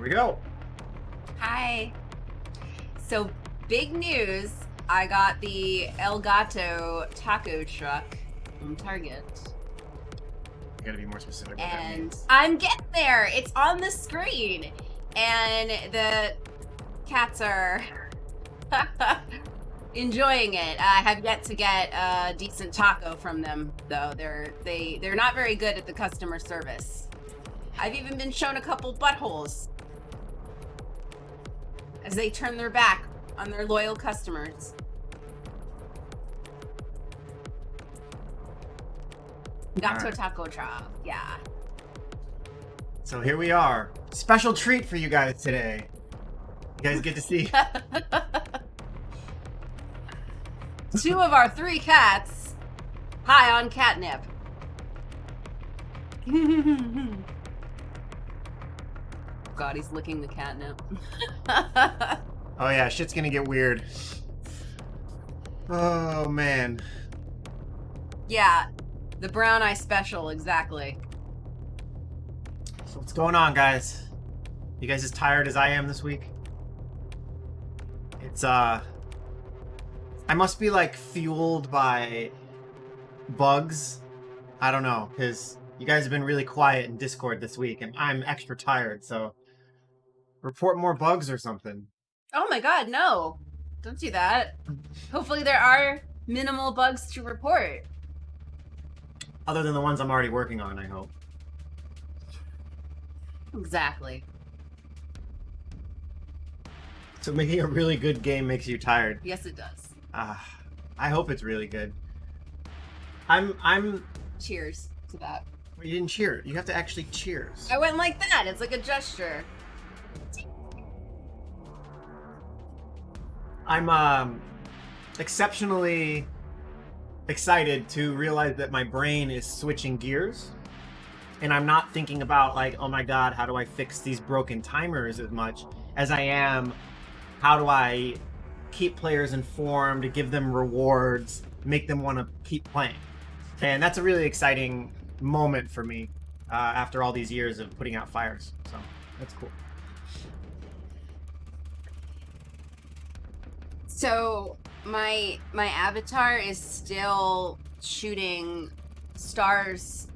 we go. Hi. So, big news. I got the El Gato taco truck from Target. You gotta be more specific what that means. I'm getting there. It's on the screen. And the cats are enjoying it. I have yet to get a decent taco from them, though. They're not very good at the customer service. I've even been shown a couple buttholes as they turn their back on their loyal customers. Gato taco truck, yeah. So here we are. Special treat for you guys today. You guys get to see 2 of our 3 cats high on catnip. God, he's licking the catnip. Oh yeah, shit's gonna get weird. Oh man. Yeah, the brown eye special, exactly. So what's going on, guys? You guys as tired as I am this week? It's I must be like fueled by bugs. I don't know, because you guys have been really quiet in Discord this week and I'm extra tired, so report more bugs or something. Oh my god, no. Don't do that. Hopefully there are minimal bugs to report. Other than the ones I'm already working on, I hope. Exactly. So making a really good game makes you tired. Yes, it does. I hope it's really good. I'm Cheers to that. You didn't cheer. You have to actually cheers. I went like that. It's like a gesture. I'm exceptionally excited to realize that my brain is switching gears and I'm not thinking about like, oh my god, how do I fix these broken timers as much as I am how do I keep players informed, give them rewards, make them want to keep playing. And that's a really exciting moment for me after all these years of putting out fires. So that's cool. So my avatar is still shooting stars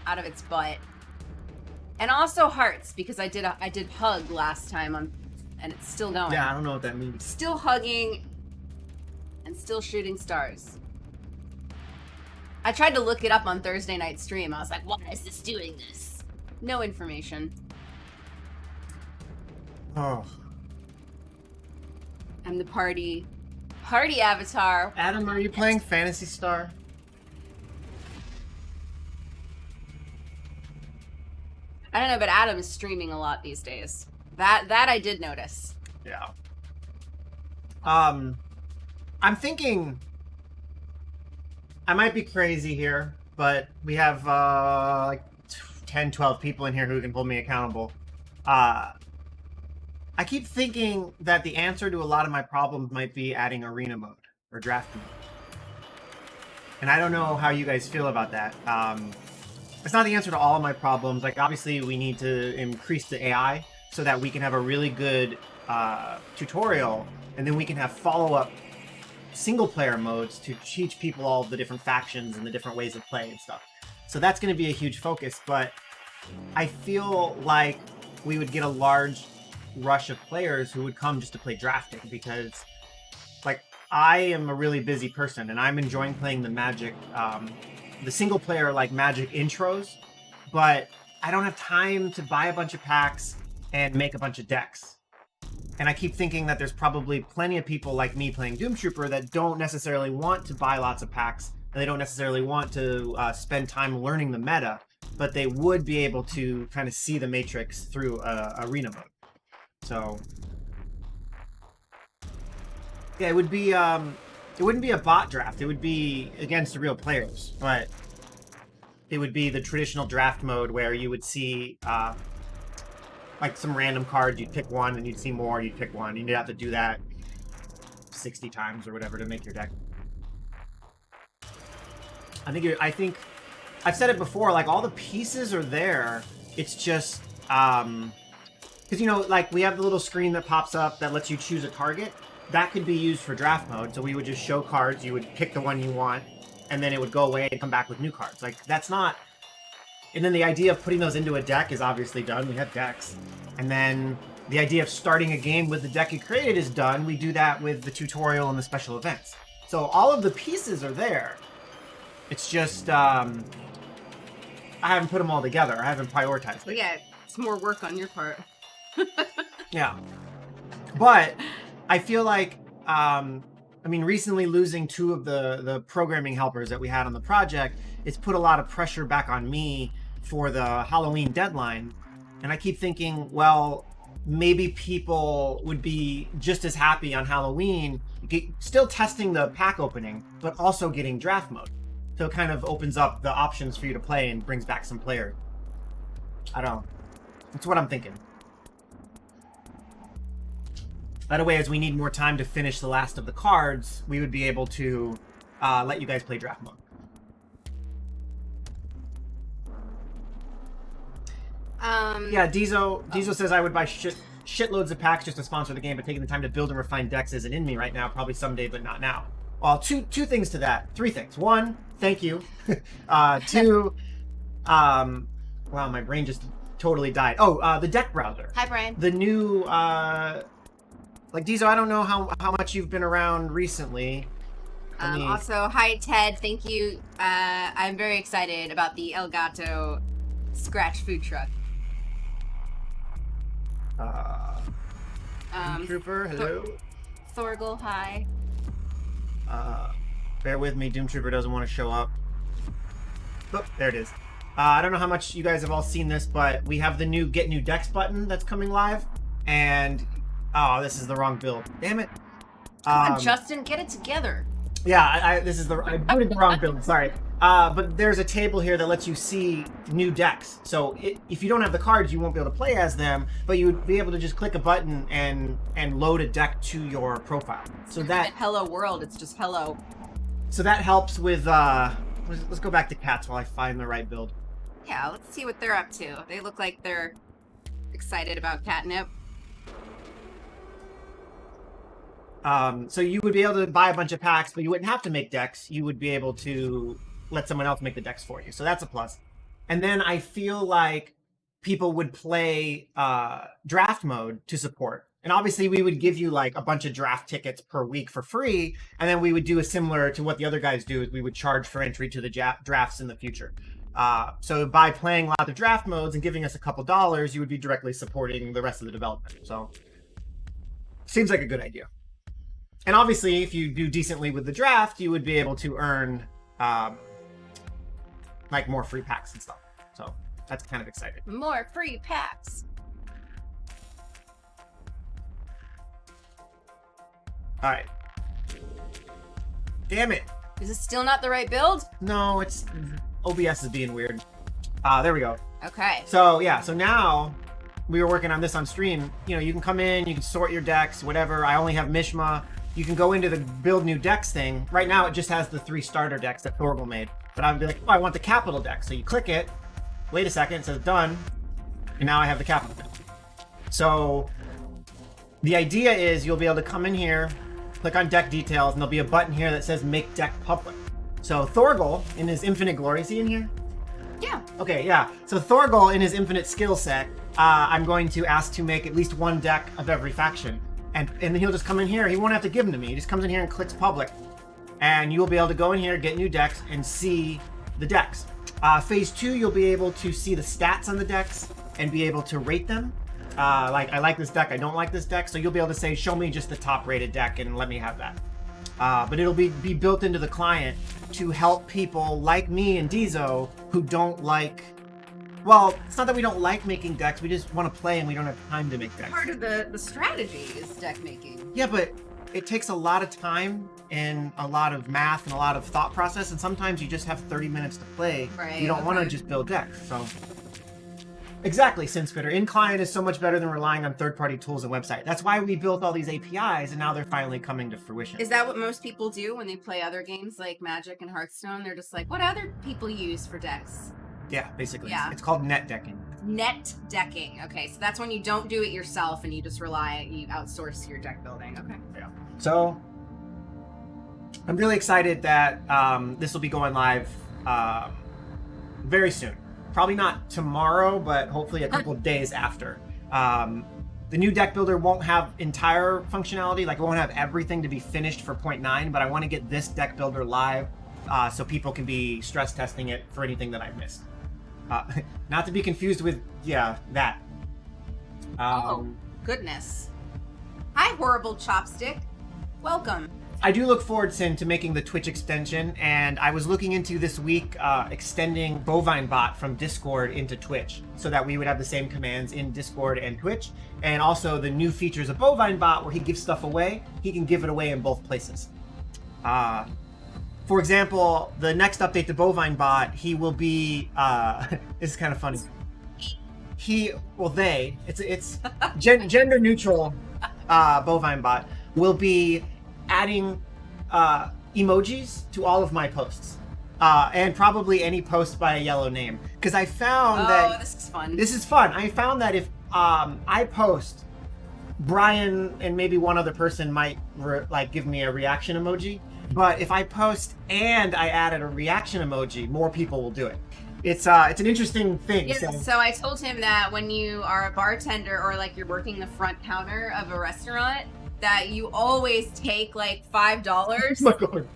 out of its butt, and also hearts because I did hug last time and it's still going. Yeah, I don't know what that means. Still hugging and still shooting stars. I tried to look it up on Thursday night stream. I was like, why is this doing this? No information. Oh. I'm the party avatar. Adam, are you playing Phantasy Star? I don't know, but Adam is streaming a lot these days. That I did notice. Yeah. I'm thinking I might be crazy here, but we have like 10, 12 people in here who can hold me accountable. I keep thinking that the answer to a lot of my problems might be adding arena mode or draft mode. And I don't know how you guys feel about that. It's not the answer to all of my problems. Like, obviously, we need to increase the AI so that we can have a really good tutorial, and then we can have follow-up single-player modes to teach people all the different factions and the different ways of play and stuff. So that's going to be a huge focus, but I feel like we would get a large rush of players who would come just to play drafting because, like, I am a really busy person and I'm enjoying playing the Magic, the single player like Magic intros, but I don't have time to buy a bunch of packs and make a bunch of decks. And I keep thinking that there's probably plenty of people like me playing Doomtrooper that don't necessarily want to buy lots of packs and they don't necessarily want to spend time learning the meta, but they would be able to kind of see the matrix through arena mode. So yeah, it would be it wouldn't be a bot draft. It would be against the real players, but it would be the traditional draft mode where you would see like some random cards. You'd pick one, and you'd see more. You'd pick one. You'd have to do that 60 times or whatever to make your deck. I think I've said it before. Like all the pieces are there. It's just Because, you know, like we have the little screen that pops up that lets you choose a target. That could be used for draft mode. So we would just show cards. You would pick the one you want, and then it would go away and come back with new cards. Like, that's not... And then the idea of putting those into a deck is obviously done. We have decks. And then the idea of starting a game with the deck you created is done. We do that with the tutorial and the special events. So all of the pieces are there. It's just, I haven't put them all together. I haven't prioritized Well, it. yeah, it's more work on your part. Yeah. But I feel like, I mean, recently losing two of the programming helpers that we had on the project, it's put a lot of pressure back on me for the Halloween deadline. And I keep thinking, well, maybe people would be just as happy on Halloween, still testing the pack opening, but also getting draft mode. So it kind of opens up the options for you to play and brings back some players. I don't know. That's what I'm thinking. That way, as we need more time to finish the last of the cards, we would be able to let you guys play draft mode. Yeah, Dizo says I would buy shitloads of packs just to sponsor the game, but taking the time to build and refine decks isn't in me right now. Probably someday, but not now. Well, two things to that. Three things. One, thank you. Two, wow, my brain just totally died. Oh, the deck browser. Hi, Brian. The new, like, Dizo, I don't know how much you've been around recently. Also, hi, Ted. Thank you. I'm very excited about the El Gato Scratch food truck. Doomtrooper, hello. Thorgal, hi. Bear with me, Doomtrooper doesn't want to show up. Oh, there it is. I don't know how much you guys have all seen this, but we have the new Get New Decks button that's coming live. And, oh, this is the wrong build. Damn it. Come on, Justin, get it together. Yeah, I booted the wrong build, sorry. But there's a table here that lets you see new decks. So if you don't have the cards, you won't be able to play as them, but you would be able to just click a button and load a deck to your profile. So that Hello World, it's just hello. So that helps with let's go back to cats while I find the right build. Yeah, let's see what they're up to. They look like they're excited about catnip. So you would be able to buy a bunch of packs, but you wouldn't have to make decks. You would be able to let someone else make the decks for you. So that's a plus. And then I feel like people would play draft mode to support. And obviously we would give you like a bunch of draft tickets per week for free. And then we would do a similar to what the other guys do is we would charge for entry to the drafts in the future. So by playing lots of draft modes and giving us a couple dollars, you would be directly supporting the rest of the development. So seems like a good idea. And obviously, if you do decently with the draft, you would be able to earn like more free packs and stuff. So that's kind of exciting. More free packs. All right. Damn it. Is this still not the right build? No, it's OBS is being weird. There we go. Okay. So yeah, so now we were working on this on stream. You know, you can come in, you can sort your decks, whatever. I only have Mishma. You can go into the build new decks thing. Right now it just has the 3 starter decks that Thorgal made. But I would be like, oh, I want the capital deck. So you click it, wait a second, it says done, and now I have the capital deck. So the idea is you'll be able to come in here, click on deck details, and there'll be a button here that says make deck public. So Thorgal, in his infinite glory, is he in here? Yeah. Okay, yeah. So Thorgal, in his infinite skill set, I'm going to ask to make at least one deck of every faction. And then he'll just come in here. He won't have to give them to me. He just comes in here and clicks public. And you'll be able to go in here, get new decks, and see the decks. Phase 2, you'll be able to see the stats on the decks and be able to rate them. Like, I like this deck, I don't like this deck. So you'll be able to say, show me just the top rated deck and let me have that. But it'll be built into the client to help people like me and Dizo who don't like... Well, it's not that we don't like making decks, we just want to play and we don't have time to make decks. Part of the strategy is deck making. Yeah, but it takes a lot of time and a lot of math and a lot of thought process, and sometimes you just have 30 minutes to play. Right, you don't want to just build decks, so... Exactly, SinSpitter. In-client is so much better than relying on third-party tools and website. That's why we built all these APIs, and now they're finally coming to fruition. Is that what most people do when they play other games like Magic and Hearthstone? They're just like, what other people use for decks? Yeah, basically. Yeah. It's called net decking. Net decking. Okay, so that's when you don't do it yourself and you just you outsource your deck building. Okay. Yeah. So I'm really excited that this will be going live very soon. Probably not tomorrow, but hopefully a couple of days after. The new deck builder won't have entire functionality, like it won't have everything to be finished for 0.9, but I want to get this deck builder live so people can be stress testing it for anything that I missed. Not to be confused with, that. Oh, goodness. Hi, Horrible Chopstick. Welcome. I do look forward, Sin, to making the Twitch extension, and I was looking into this week extending Bovine Bot from Discord into Twitch so that we would have the same commands in Discord and Twitch, and also the new features of Bovine Bot where he gives stuff away, he can give it away in both places. For example, the next update to Bovine Bot, he will be, this is kind of funny. It's gender neutral Bovine Bot will be adding emojis to all of my posts, and probably any post by a yellow name. Because I found that this is fun. This is fun. I found that if I post, Brian and maybe one other person might give me a reaction emoji. But if I post and I added a reaction emoji, more people will do it. It's an interesting thing. Yes, so I told him that when you are a bartender or like you're working the front counter of a restaurant, that you always take like $5 Oh my God.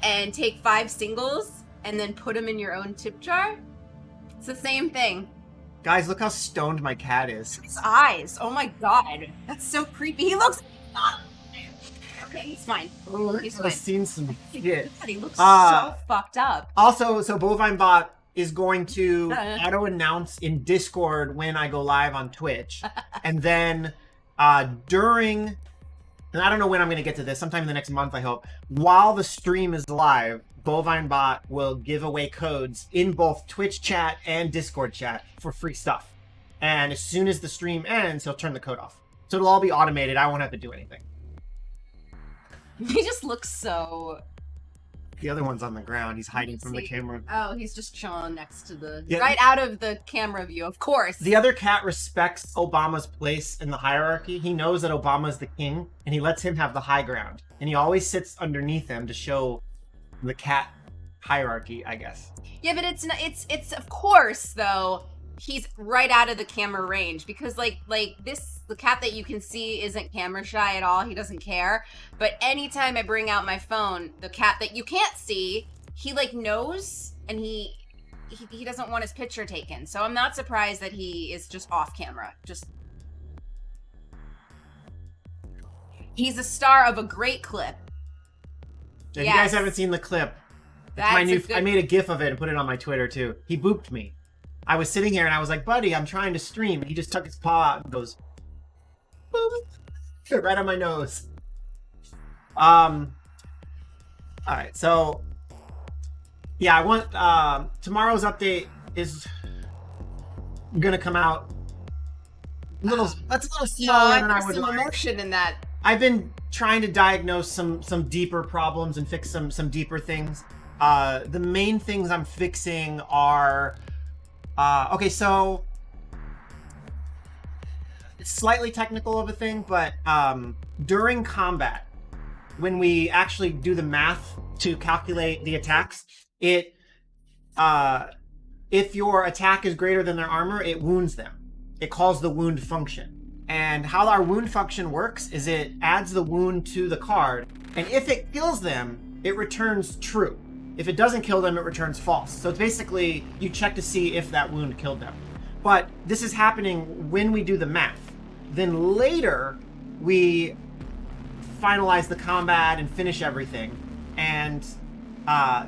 and take 5 singles and then put them in your own tip jar. It's the same thing. Guys, look how stoned my cat is. His eyes. Oh my God. That's so creepy. He looks... Okay, he's fine. Oh, He's I've fine. seen some shit. God, he looks so fucked up. Also, so Bovine Bot is going to auto-announce in Discord when I go live on Twitch. And then during, and I don't know when I'm going to get to this, sometime in the next month, I hope, while the stream is live, Bovine Bot will give away codes in both Twitch chat and Discord chat for free stuff. And as soon as the stream ends, he'll turn the code off. So it'll all be automated. I won't have to do anything. He just looks so... The other one's on the ground. He's hiding from the camera. Oh, he's just chilling next to the... Yeah. Right out of the camera view, of course. The other cat respects Obama's place in the hierarchy. He knows that Obama's the king, and he lets him have the high ground. And he always sits underneath him to show the cat hierarchy, I guess. Yeah, but it's not, it's of course, though, he's right out of the camera range because like this, the cat that you can see isn't camera shy at all. He doesn't care. But anytime I bring out my phone, the cat that you can't see, he like knows, and he doesn't want his picture taken. So I'm not surprised that he is just off camera. He's a star of a great clip. If you guys haven't seen the clip, I made a GIF of it and put it on my Twitter too. He booped me. I was sitting here and I was like, buddy, I'm trying to stream. And he just took his paw out and goes, boop, right on my nose. All right, so yeah, I want tomorrow's update is gonna come out that's a little slower than I would some like. emotion in that. I've been trying to diagnose some deeper problems and fix some deeper things. The main things I'm fixing are okay, so it's slightly technical of a thing, but during combat, when we actually do the math to calculate the attacks, if your attack is greater than their armor, it wounds them. It calls the wound function. And how our wound function works is it adds the wound to the card, and if it kills them, it returns true. If it doesn't kill them, it returns false. So it's basically, you check to see if that wound killed them. But this is happening when we do the math. Then later, we finalize the combat and finish everything. And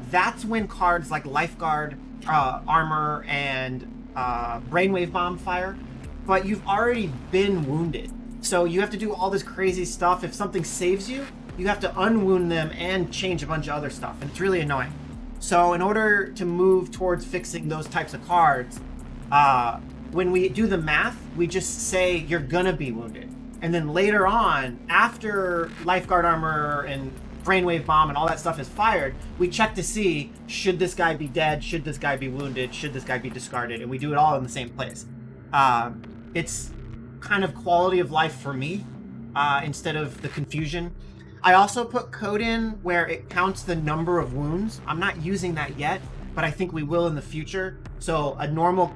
that's when cards like Lifeguard, Armor, and Brainwave Bomb fire. But you've already been wounded. So you have to do all this crazy stuff. If something saves you, you have to unwound them and change a bunch of other stuff, and it's really annoying. So in order to move towards fixing those types of cards, when we do the math, we just say you're gonna be wounded. And then later on, after Lifeguard Armor and brainwave bomb and all that stuff is fired, we check to see, should this guy be dead? Should this guy be wounded? Should this guy be discarded? And we do it all in the same place. It's kind of quality of life for me, instead of the confusion. I also put code in where it counts the number of wounds. I'm not using that yet, but I think we will in the future. So a normal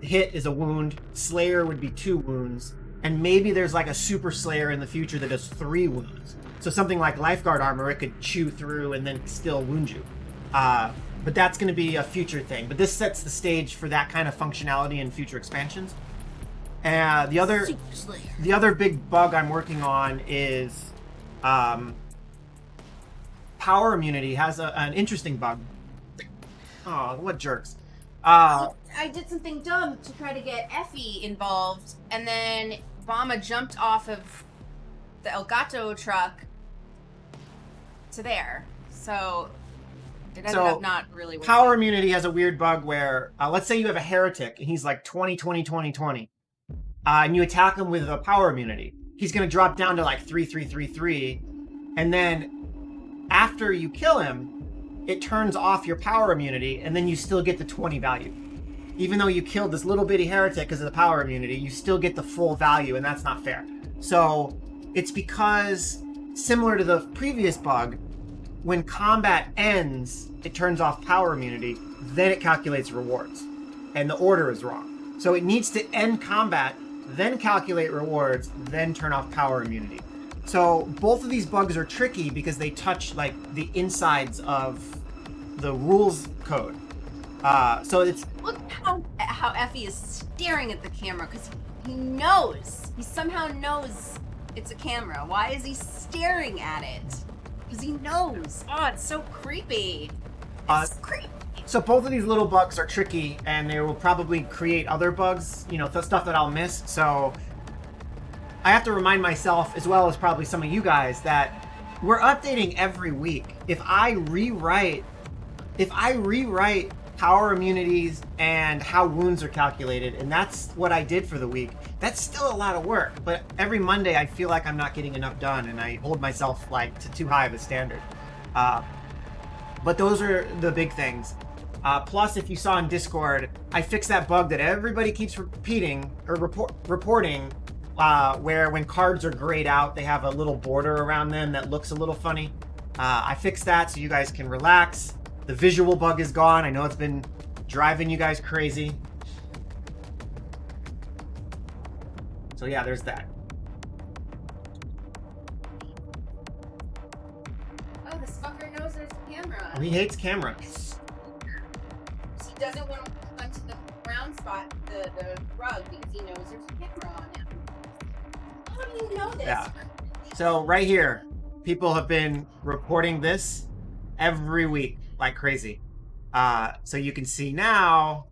hit is a wound, Slayer would be 2 wounds, and maybe there's like a Super Slayer in the future that does 3 wounds. So something like Lifeguard Armor, it could chew through and then still wound you. But that's going to be a future thing. But this sets the stage for that kind of functionality in future expansions. And the other big bug I'm working on is Power Immunity has an interesting bug. Oh, what jerks. I did something dumb to try to get Effie involved, and then Bama jumped off of the El Gato truck to there. So it ended up not really working. Power Immunity has a weird bug where, let's say you have a heretic, and he's like 20, 20, 20, 20. And you attack him with a Power Immunity. He's going to drop down to like 3, 3, 3, 3. And then after you kill him, it turns off your Power Immunity, and then you still get the 20 value. Even though you killed this little bitty heretic because of the Power Immunity, you still get the full value, and that's not fair. So it's because, similar to the previous bug, when combat ends, it turns off Power Immunity, then it calculates rewards. And the order is wrong. So it needs to end combat, then calculate rewards, then turn off Power Immunity. So both of these bugs are tricky because they touch like the insides of the rules code. So it's... Look how Effie is staring at the camera because he knows. He somehow knows it's a camera. Why is he staring at it? Because he knows. Oh, it's so creepy. It's creepy. So both of these little bugs are tricky, and they will probably create other bugs, you know, stuff that I'll miss. So I have to remind myself, as well as probably some of you guys, that we're updating every week. If I rewrite power immunities and how wounds are calculated, and that's what I did for the week, that's still a lot of work. But every Monday I feel like I'm not getting enough done, and I hold myself like to too high of a standard. But those are the big things. Plus, if you saw in Discord, I fixed that bug that everybody keeps repeating or reporting, where when cards are grayed out, they have a little border around them that looks a little funny. I fixed that so you guys can relax. The visual bug is gone. I know it's been driving you guys crazy. So yeah, there's that. Oh, this fucker knows there's a camera. Oh, he hates cameras. He doesn't want to come to the brown spot, the rug, because he knows there's a camera on it. How do you know this? Yeah. So right here, people have been reporting this every week like crazy. So you can see now,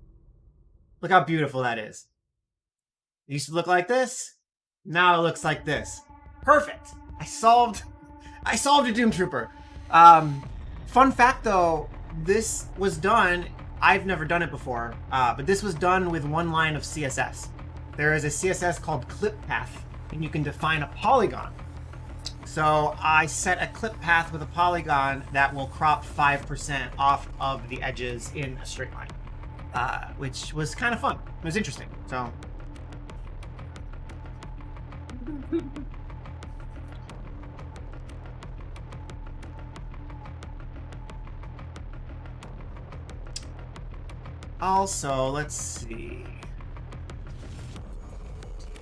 look how beautiful that is. It used to look like this. Now it looks like this. Perfect. I solved a Doomtrooper. Fun fact though, this was done, I've never done it before, but this was done with one line of CSS. There is a CSS called clip path, and you can define a polygon. So I set a clip path with a polygon that will crop 5% off of the edges in a straight line, which was kind of fun. It was interesting. So. Also, let's see.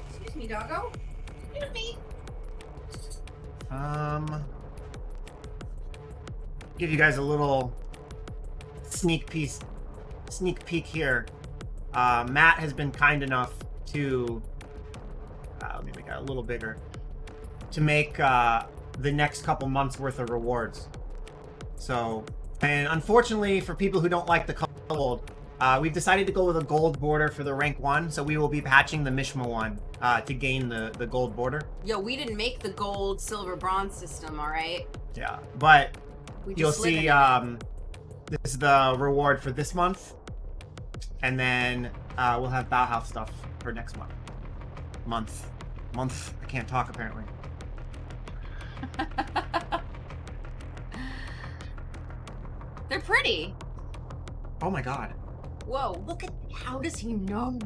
Excuse me, doggo. Excuse me. Give you guys a little sneak peek here. Matt has been kind enough to, let me make it a little bigger, to make the next couple months worth of rewards. So, and unfortunately for people who don't like the color gold, we've decided to go with a gold border for the rank 1, so we will be patching the Mishma one to gain the gold border. Yo, we didn't make the gold, silver, bronze system, all right? Yeah, but you'll see this is the reward for this month, and then we'll have Bauhaus stuff for next month. I can't talk apparently. They're pretty. Oh my god. Whoa, look at, how does he know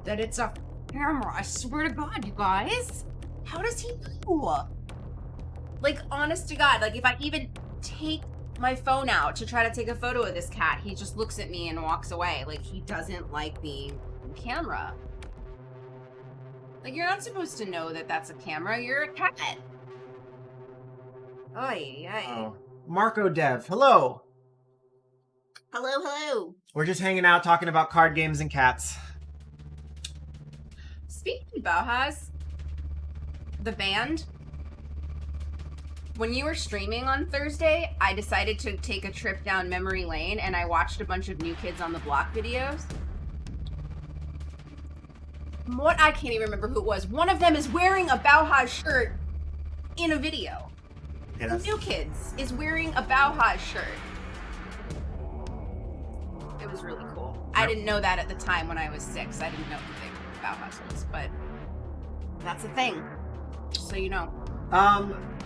that it's a camera? I swear to God, you guys. How does he know? Like, honest to God, like if I even take my phone out to try to take a photo of this cat, he just looks at me and walks away. Like, he doesn't like being on camera. Like, you're not supposed to know that that's a camera. You're a cat. Oy, oy. Oh. Marco Dev, hello. Hello, hello. We're just hanging out talking about card games and cats. Speaking of Bauhaus, the band, when you were streaming on Thursday, I decided to take a trip down memory lane and I watched a bunch of New Kids on the Block videos. What, I can't even remember who it was. One of them is wearing a Bauhaus shirt in a video. Yeah, The New Kids is wearing a Bauhaus shirt. It was really cool. I didn't know that at the time when I was 6. I didn't know who Bauhaus was, but that's a thing. Just so you know.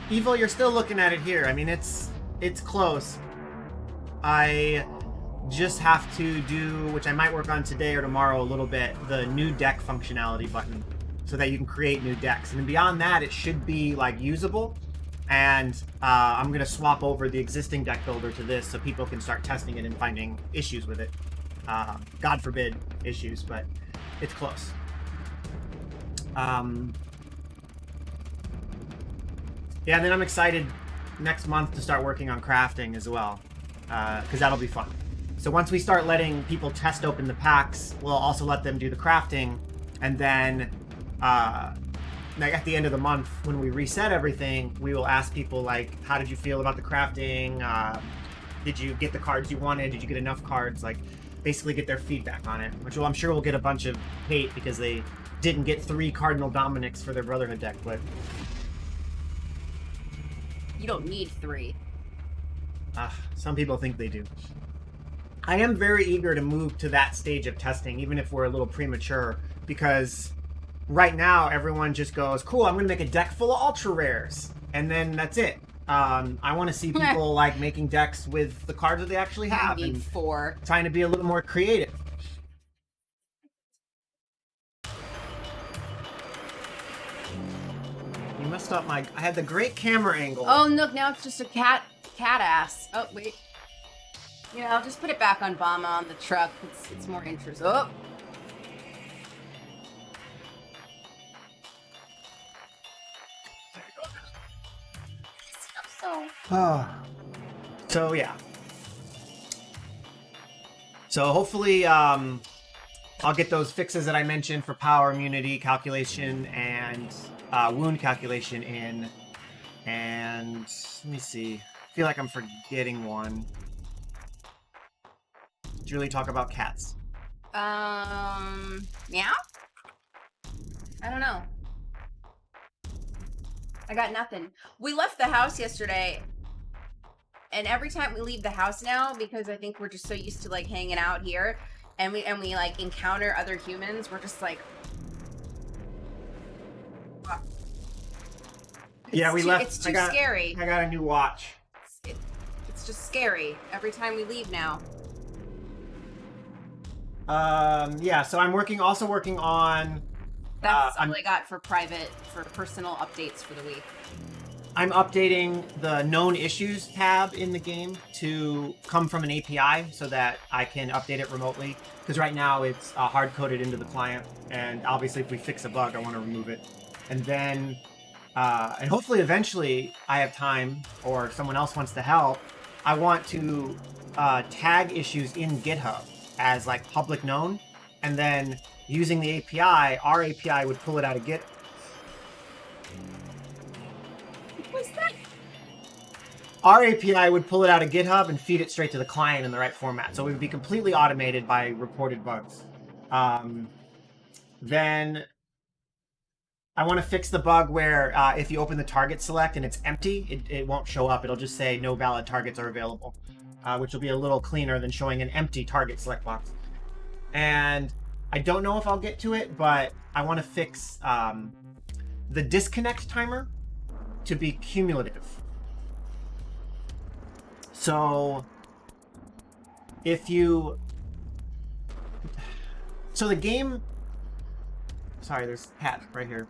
Evil, you're still looking at it here. I mean, it's close. I just have to do, which I might work on today or tomorrow a little bit, the new deck functionality button so that you can create new decks. And beyond that, it should be like usable. And I'm going to swap over the existing deck builder to this so people can start testing it and finding issues with it. God forbid issues, but it's close. Yeah, and then I'm excited next month to start working on crafting as well, because that'll be fun. So once we start letting people test open the packs, we'll also let them do the crafting, and then like at the end of the month, when we reset everything, we will ask people like, how did you feel about the crafting? Did you get the cards you wanted? Did you get enough cards? Like, basically get their feedback on it, which I'm sure we'll get a bunch of hate because they didn't get 3 Cardinal Dominics for their Brotherhood deck, but You don't need 3. some people think they do. I am very eager to move to that stage of testing, even if we're a little premature, because right now everyone just goes, cool, I'm going to make a deck full of ultra rares, and then that's it. I want to see people like making decks with the cards that they actually have. You need and 4. trying to be a little more creative. You messed up my... I had the great camera angle. Oh, look, now it's just a cat ass. Oh, wait. You know, I'll just put it back on Bama on the truck. It's more interesting. Oh. So yeah. So hopefully I'll get those fixes that I mentioned for power immunity calculation and wound calculation in. And let me see. I feel like I'm forgetting one. Did you really talk about cats? Meow? I don't know. I got nothing. We left the house yesterday, and every time we leave the house now, because I think we're just so used to like hanging out here, and we like encounter other humans, we're just like, Yeah, we left. It's too scary. I got a new watch. It's just scary every time we leave now. Yeah, so I'm also working on... That's all I got for personal updates for the week. I'm updating the known issues tab in the game to come from an API so that I can update it remotely. Because right now it's hard-coded into the client, and obviously if we fix a bug, I want to remove it. And then, and hopefully eventually I have time, or someone else wants to help, I want to tag issues in GitHub as like public known, and then using the API, our API would pull it out of Git. What's that? Our API would pull it out of GitHub and feed it straight to the client in the right format. So it would be completely automated by reported bugs. Then I want to fix the bug where if you open the target select and it's empty, it won't show up. It'll just say no valid targets are available, which will be a little cleaner than showing an empty target select box. And I don't know if I'll get to it, but I want to fix the disconnect timer to be cumulative. So if you... So the game... Sorry, there's a cat right here.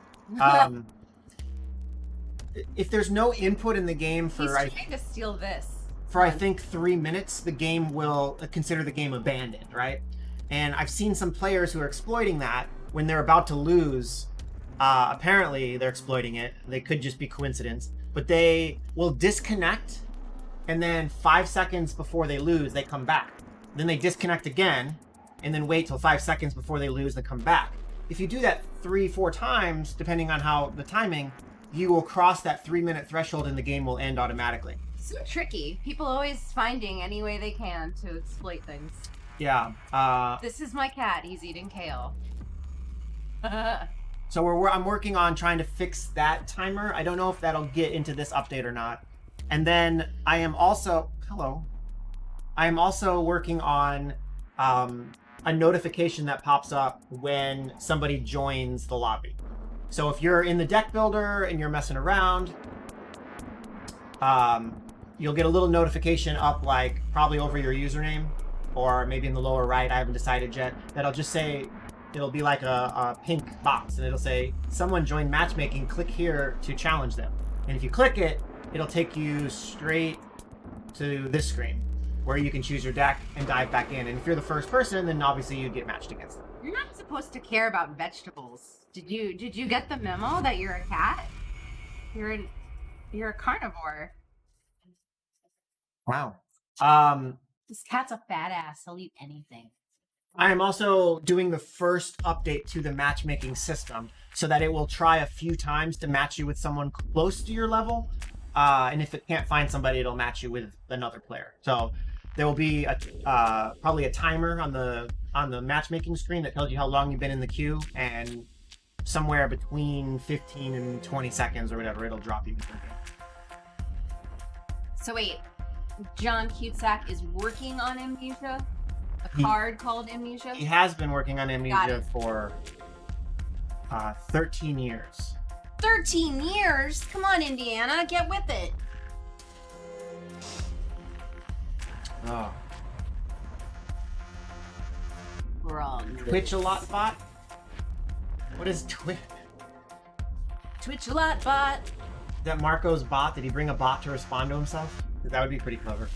If there's no input in the game for... He's trying to steal this. For I think 3 minutes, the game will consider the game abandoned, right? And I've seen some players who are exploiting that when they're about to lose. Apparently, they're exploiting it. They could just be coincidence, but they will disconnect, and then 5 seconds before they lose, they come back. Then they disconnect again, and then wait till 5 seconds before they lose, and come back. If you do that 3-4 times, depending on how the timing, you will cross that 3-minute threshold, and the game will end automatically. So tricky. People always finding any way they can to exploit things. Yeah. This is my cat. He's eating kale. So I'm working on trying to fix that timer. I don't know if that'll get into this update or not. And then I am also working on a notification that pops up when somebody joins the lobby. So if you're in the deck builder and you're messing around, you'll get a little notification up, like probably over your username, or maybe in the lower right, I haven't decided yet, that'll just say, it'll be like a pink box, and it'll say, someone joined matchmaking, click here to challenge them. And if you click it, it'll take you straight to this screen, where you can choose your deck and dive back in. And if you're the first person, then obviously you'd get matched against them. You're not supposed to care about vegetables. Did you get the memo that you're a cat? You're a carnivore. Wow. This cat's a fat ass. He'll eat anything. I am also doing the first update to the matchmaking system so that it will try a few times to match you with someone close to your level. And if it can't find somebody, it'll match you with another player. So there will be probably a timer on the matchmaking screen that tells you how long you've been in the queue, and somewhere between 15 and 20 seconds or whatever, it'll drop you. So wait, John Cusack is working on Amnesia? A card called Amnesia? He has been working on Amnesia for 13 years. 13 years? Come on, Indiana, get with it. Oh. Wrong. Twitch a lot bot? What is Twitch? Twitch a lot bot. Is that Marco's bot? Did he bring a bot to respond to himself? That would be pretty clever.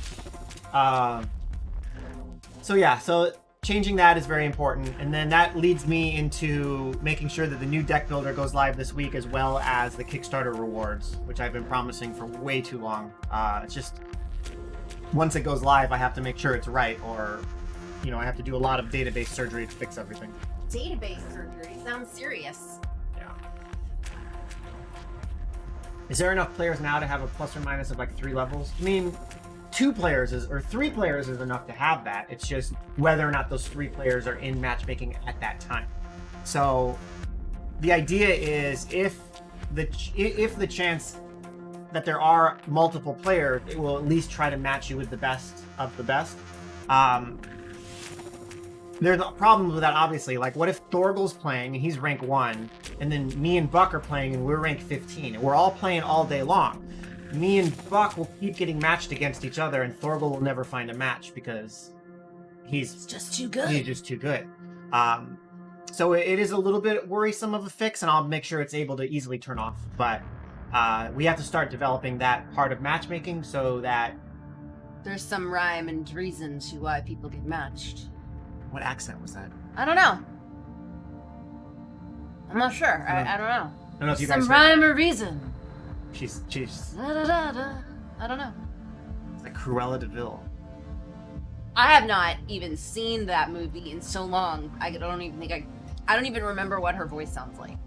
So yeah, so changing that is very important. And then that leads me into making sure that the new deck builder goes live this week, as well as the Kickstarter rewards, which I've been promising for way too long. It's just, once it goes live, I have to make sure it's right, or, I have to do a lot of database surgery to fix everything. Database surgery sounds serious. Yeah. Is there enough players now to have a plus or minus of like 3 levels? I mean, 2 players or 3 players is enough to have that. It's just whether or not those 3 players are in matchmaking at that time. So the idea is if the chance that there are multiple players, it will at least try to match you with the best of the best. There's a problem with that, obviously. Like, what if Thorgal's playing and he's rank 1, and then me and Buck are playing and we're rank 15, and we're all playing all day long? Me and Buck will keep getting matched against each other, and Thorgal will never find a match because he's just too good. He's just too good. So it is a little bit worrisome of a fix, and I'll make sure it's able to easily turn off. But we have to start developing that part of matchmaking so that there's some rhyme and reason to why people get matched. What accent was that? I don't know. I'm not sure. I don't know. I don't know if you guys some rhyme or reason. She's Da, da, da, da. I don't know. It's like Cruella de Vil. I have not even seen that movie in so long. I don't even remember what her voice sounds like.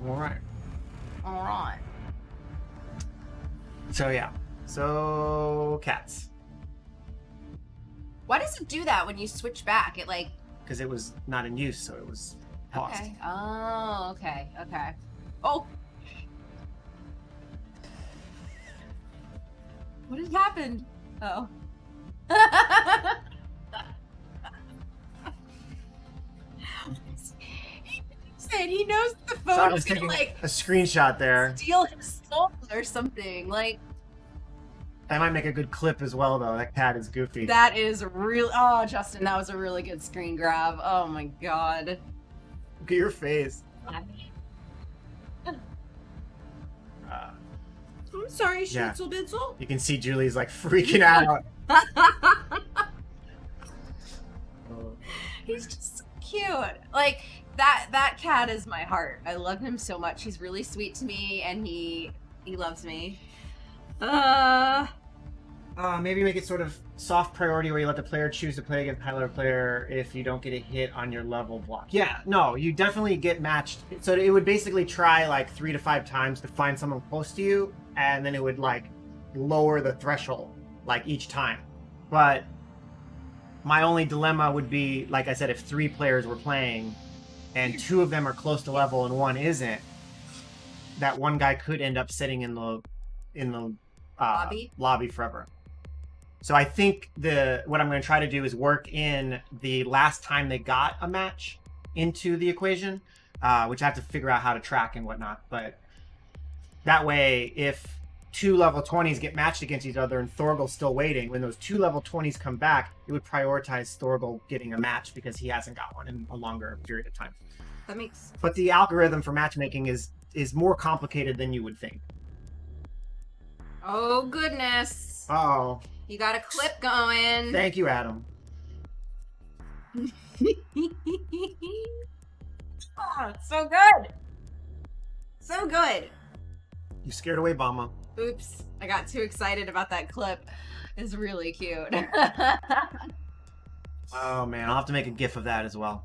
All right. So yeah. So cats. Why does it do that when you switch back? It like... Because it was not in use, so it was paused. Okay. Oh, okay. Oh! What has happened? Oh. He knows the phone. So I was taking a screenshot there. Steal his soul or something. Like, That might make a good clip as well, though. That cat is goofy. That is real. Oh, Justin, that was a really good screen grab. Oh my god. Look at your face. I'm sorry, Yeah. Schnitzel Bitzel. You can see Julie's like freaking out. He's just so cute. Like that cat is my heart. I love him so much. He's really sweet to me, and he loves me. Maybe make it sort of soft priority where you let the player choose to play against high-level player if you don't get a hit on your level block. Yeah, no, you definitely get matched. So it would basically try like 3 to 5 times to find someone close to you, and then it would like lower the threshold like each time. But my only dilemma would be, like I said, if 3 players were playing and 2 of them are close to level and 1 isn't, that one guy could end up sitting in the lobby forever. So I think what I'm going to try to do is work in the last time they got a match into the equation, which I have to figure out how to track and whatnot. But that way, if 2 level 20s get matched against each other and Thorgel's still waiting, when those 2 level 20s come back, it would prioritize Thorgel getting a match because he hasn't got one in a longer period of time. That makes. But the algorithm for matchmaking is more complicated than you would think. Oh goodness. Oh. You got a clip going. Thank you, Adam. Oh, so good. So good. You scared away Bama. Oops. I got too excited about that clip. It's really cute. Oh man, I'll have to make a GIF of that as well.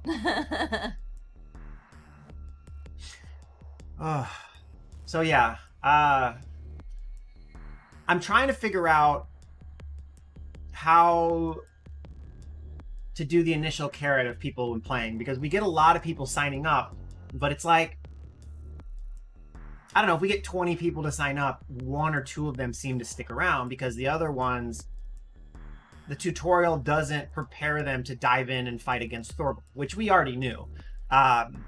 So yeah, I'm trying to figure out how to do the initial carrot of people when playing, because we get a lot of people signing up, but it's like, I don't know, if we get 20 people to sign up, 1 or 2 of them seem to stick around because the other ones, the tutorial doesn't prepare them to dive in and fight against Thorgel, which we already knew.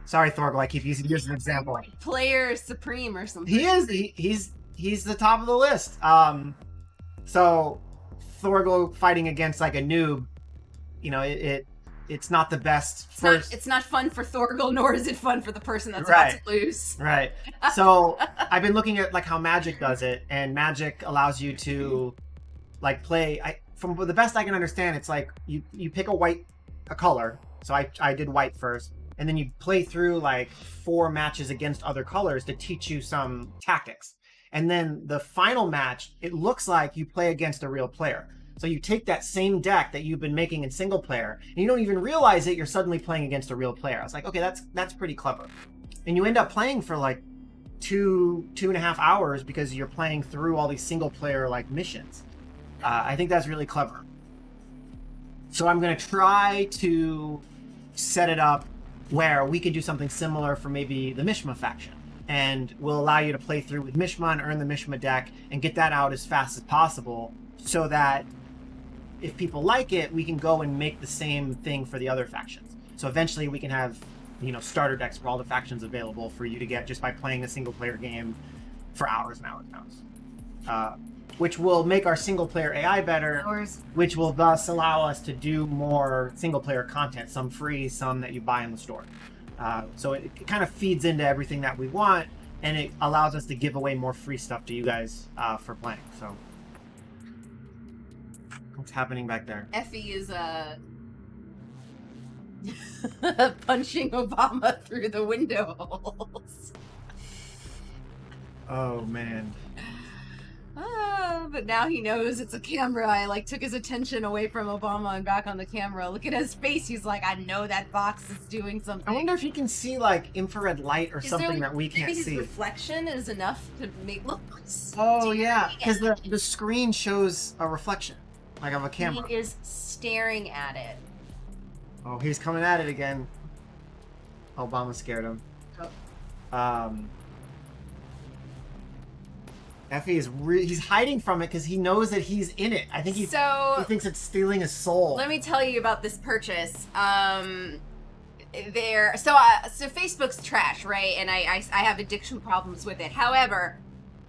Sorry, Thorgel, I keep using you as an example. Player supreme or something. He is. He's the top of the list. So Thorgel fighting against like a noob, you know, it's not the best first. It's not fun for Thorgel, nor is it fun for the person that's Right. about to lose. Right. So I've been looking at like how Magic does it, and Magic allows you to like play. From the best I can understand, it's like you pick a color. So I did white first, and then you play through like 4 matches against other colors to teach you some tactics. And then the final match, it looks like you play against a real player. So you take that same deck that you've been making in single player, and you don't even realize it, you're suddenly playing against a real player. I was like, okay, that's pretty clever. And you end up playing for like 2.5 hours because you're playing through all these single player like missions. I think that's really clever. So I'm going to try to set it up where we could do something similar for maybe the Mishma faction. And we'll allow you to play through with Mishma and earn the Mishma deck and get that out as fast as possible, so that if people like it, we can go and make the same thing for the other factions. So eventually we can have, you know, starter decks for all the factions available for you to get just by playing a single player game for hours and hours and hours. Which will make our single player AI better, which will thus allow us to do more single player content, some free, some that you buy in the store. So it kind of feeds into everything that we want, and it allows us to give away more free stuff to you guys for playing. So what's happening back there? Effie is punching Obama through the window holes. Oh man. But now he knows it's a camera. I like took his attention away from Obama and back on the camera. Look at his face. He's like, I know that box is doing something. I wonder if he can see like infrared light or something that we can't maybe see. His reflection is enough to make look. Oh yeah, because the screen shows a reflection, like of a camera. He is staring at it. Oh, he's coming at it again. Obama scared him. Oh. Effie is he's hiding from it because he knows that he's in it. I think he thinks it's stealing his soul. Let me tell you about this purchase. So Facebook's trash, right? And I have addiction problems with it. However,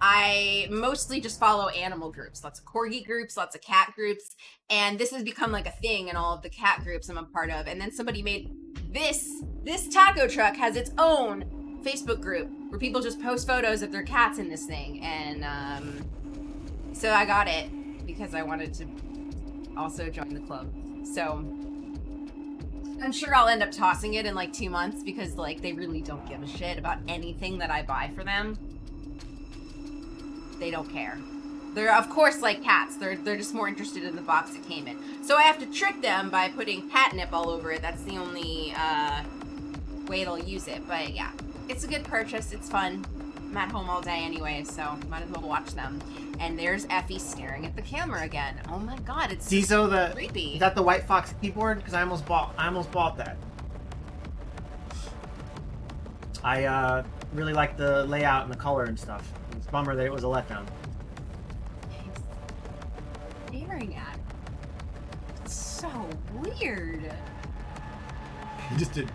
I mostly just follow animal groups, lots of corgi groups, lots of cat groups, and this has become like a thing in all of the cat groups I'm a part of. And then somebody made this taco truck has its own Facebook group where people just post photos of their cats in this thing, and so I got it because I wanted to also join the club. So I'm sure I'll end up tossing it in like 2 months because like they really don't give a shit about anything that I buy for them. They don't care. They're of course like cats. They're just more interested in the box it came in. So I have to trick them by putting catnip all over it. That's the only way they'll use it. But yeah, it's a good purchase. It's fun. I'm at home all day anyway, so might as well watch them. And there's Effie staring at the camera again. Oh my god, it's Zizo, creepy. Is that the White Fox keyboard? Because I almost bought that. I really like the layout and the color and stuff. It's a bummer that it was a letdown. He's staring at it. It's so weird. He just did.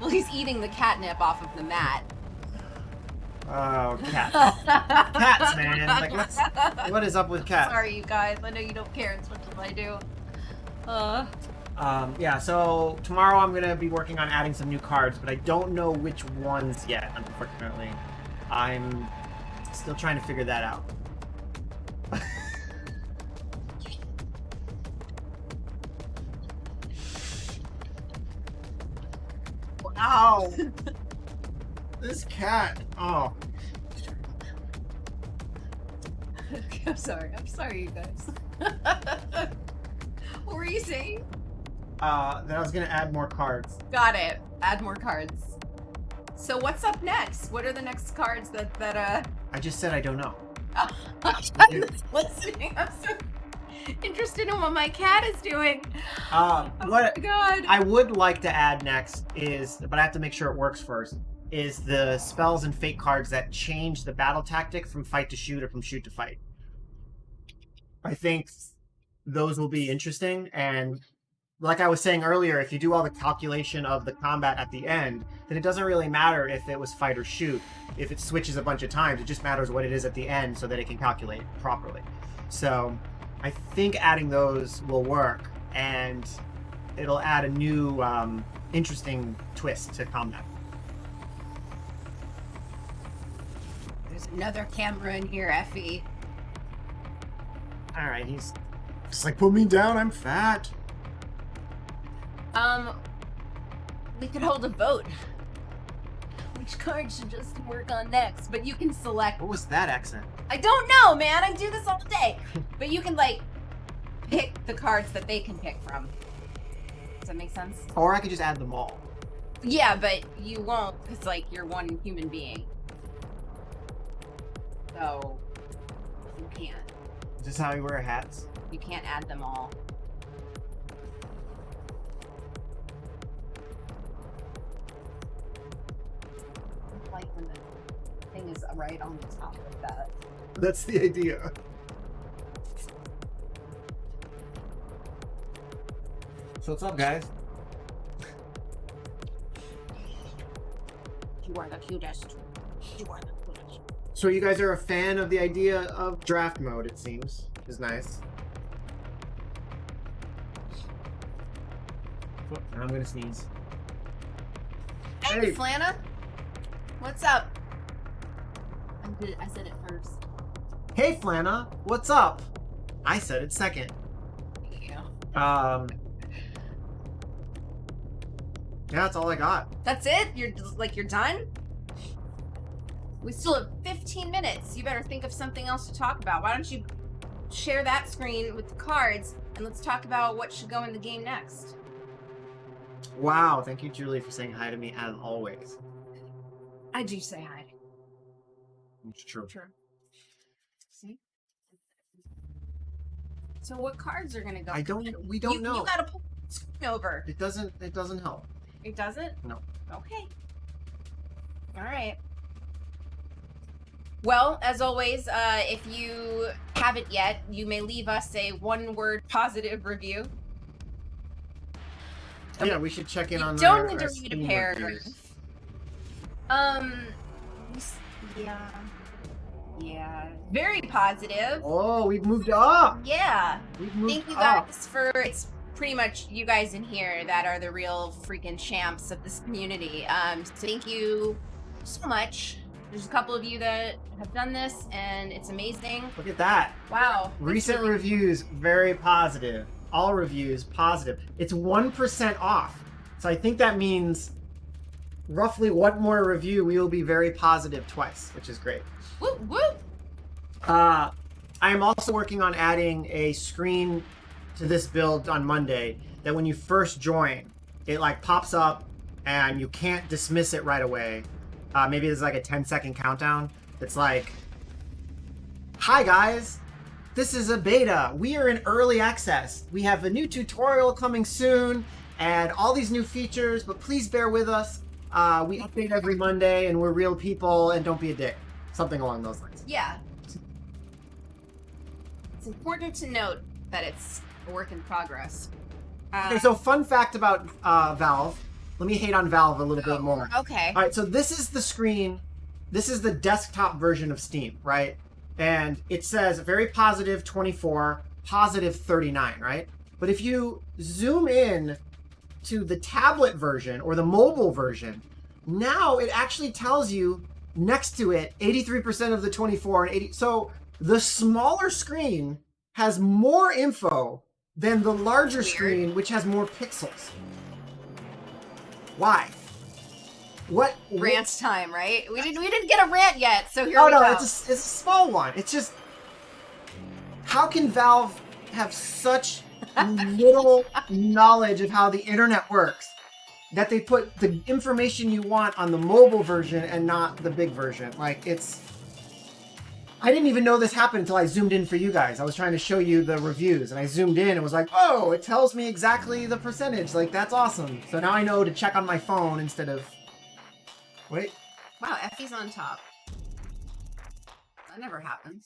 Well, he's eating the catnip off of the mat. Oh, cats. Cats, man. Like, what is up with cats? Sorry, you guys. I know you don't care as much as I do. Yeah, so tomorrow I'm going to be working on adding some new cards, but I don't know which ones yet, unfortunately. I'm still trying to figure that out. Wow! This cat. Oh. I'm sorry. I'm sorry, you guys. What were you saying? That I was gonna add more cards. Got it. Add more cards. So what's up next? What are the next cards that I just said I don't know. I'm listening. I'm so interested in what my cat is doing. Oh my god. I would like to add next is, but I have to make sure it works first, is the spells and fate cards that change the battle tactic from fight to shoot or from shoot to fight. I think those will be interesting, and like I was saying earlier, if you do all the calculation of the combat at the end, then it doesn't really matter if it was fight or shoot. If it switches a bunch of times, it just matters what it is at the end so that it can calculate properly. So I think adding those will work, and it'll add a new interesting twist to combat. There's another camera in here, Effie. All right, he's just like, put me down, I'm fat. We could hold a vote. Which card should just work on next? But you can select. What was that accent? I don't know, man. I do this all day. But you can like pick the cards that they can pick from. Does that make sense? Or I could just add them all. Yeah, but you won't, because like you're one human being. So you can't. Is this how you wear hats? You can't add them all. Like when the thing is right on the top of that. That's the idea. So what's up, guys? You are the cutest. You are the cutest. So you guys are a fan of the idea of draft mode, it seems. Is nice. Oh, now I'm gonna sneeze. Hey, Flana. What's up? I'm good. I said it first. Hey, Flana. What's up? I said it second. Yeah. Yeah, that's all I got. That's it? You're done? We still have 15 minutes. You better think of something else to talk about. Why don't you share that screen with the cards and let's talk about what should go in the game next. Wow, thank you, Julie, for saying hi to me as always. I do say hi. It's true. True. See? So what cards are gonna go? We don't know. You gotta pull the screen over. It doesn't help. It doesn't? No. Okay. All right. Well, as always, if you haven't yet, you may leave us a one-word positive review. Yeah, we should check in on don't our, need to our read a Steam paragraph. reviews. Yeah. Yeah, very positive. Oh, we've moved up. Yeah. We've moved Thank you up. guys for it's pretty much you guys in here that are the real freaking champs of this community. So thank you so much. There's a couple of you that have done this and it's amazing. Look at that. Wow. Recent reviews, very positive. All reviews, positive. It's 1% off. So I think that means roughly one more review, we will be very positive twice, which is great. Whoop whoop. I am also working on adding a screen to this build on Monday that when you first join, it like pops up and you can't dismiss it right away. Maybe there's like a 10-second countdown. It's like, hi guys, this is a beta. We are in early access. We have a new tutorial coming soon and all these new features, but please bear with us. We update every Monday and we're real people and don't be a dick. Something along those lines. Yeah. It's important to note that it's a work in progress. Okay, so fun fact about Valve. Let me hate on Valve a little bit more. Okay. All right, so this is the screen. This is the desktop version of Steam, right? And it says very positive 24, positive 39, right? But if you zoom in to the tablet version or the mobile version, now it actually tells you next to it 83% of the 24 and 80. So the smaller screen has more info than the larger screen, which has more pixels. Why? What Rant time, right? We didn't get a rant yet, so here Oh we no, go. it's a small one. It's just, how can Valve have such little knowledge of how the internet works that they put the information you want on the mobile version and not the big version? Like, it's... I didn't even know this happened until I zoomed in for you guys. I was trying to show you the reviews, and I zoomed in and was like, oh, it tells me exactly the percentage. Like, that's awesome. So now I know to check on my phone instead of... Wait. Wow, Effie's on top. That never happens.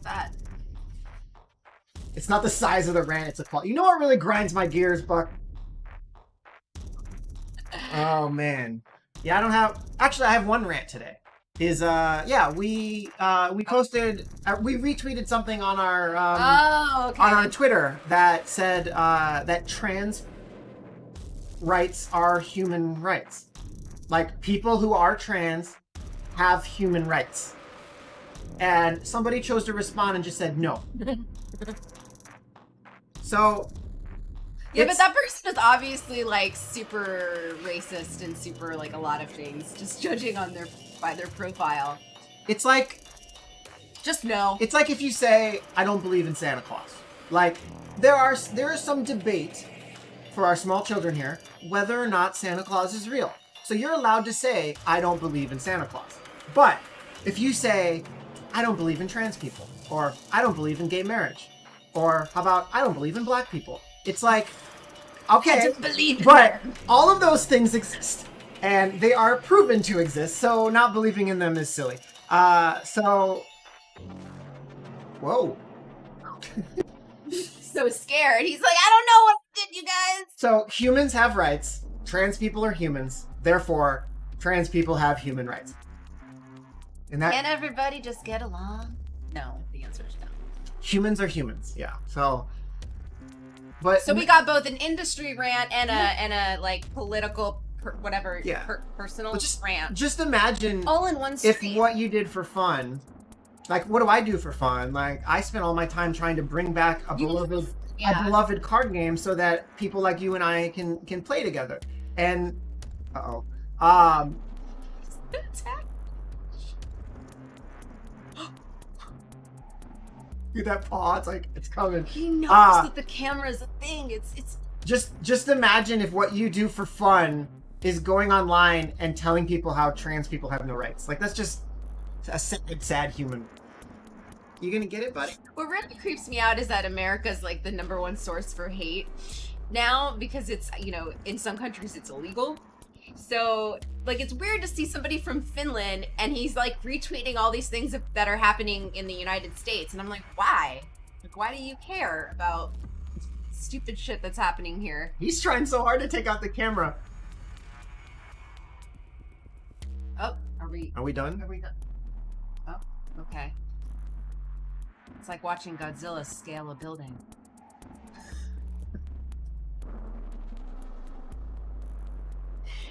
That. It's not the size of the rant, it's the quality. You know what really grinds my gears, Buck? Oh, man. Yeah, I don't have... Actually, I have one rant today. We posted... we retweeted something on our... on our Twitter that said that trans rights are human rights. Like, people who are trans have human rights. And somebody chose to respond and just said no. So... Yeah, but that person is obviously, like, super racist and super, like, a lot of things. Just judging on by their profile. It's like... Just no. It's like if you say, I don't believe in Santa Claus. Like, there is some debate for our small children here whether or not Santa Claus is real. So you're allowed to say, I don't believe in Santa Claus. But if you say, I don't believe in trans people, or I don't believe in gay marriage, or how about, I don't believe in black people, it's like, okay, I don't believe in but them. all of those things exist, and they are proven to exist, so not believing in them is silly. Whoa. So scared. He's like, I don't know what I did, you guys. So humans have rights. Trans people are humans. Therefore, trans people have human rights. And that Can't everybody just get along? No, the answer is no. humans are humans. Yeah. So, but So we got both an industry rant and a like political Yeah. personal But just- rant. just imagine All in one if stream. what you did for fun, like what do I do for fun? Like I spent all my time trying to bring back a beloved card game so that people like you and I can play together. And Dude, that paw, it's like, it's coming. He knows that the camera is a thing. It's Just imagine if what you do for fun is going online and telling people how trans people have no rights. Like, that's just a sad human. You gonna get it, buddy? what really creeps me out is that America's like the #1 source for hate now because it's, you know, in some countries it's illegal. So, like, it's weird to see somebody from Finland and he's like retweeting all these things that are happening in the United States. And I'm like, why? Like, why do you care about stupid shit that's happening here? He's trying so hard to take out the camera. Oh, are we Are we done? done? Oh, okay. It's like watching Godzilla scale a building.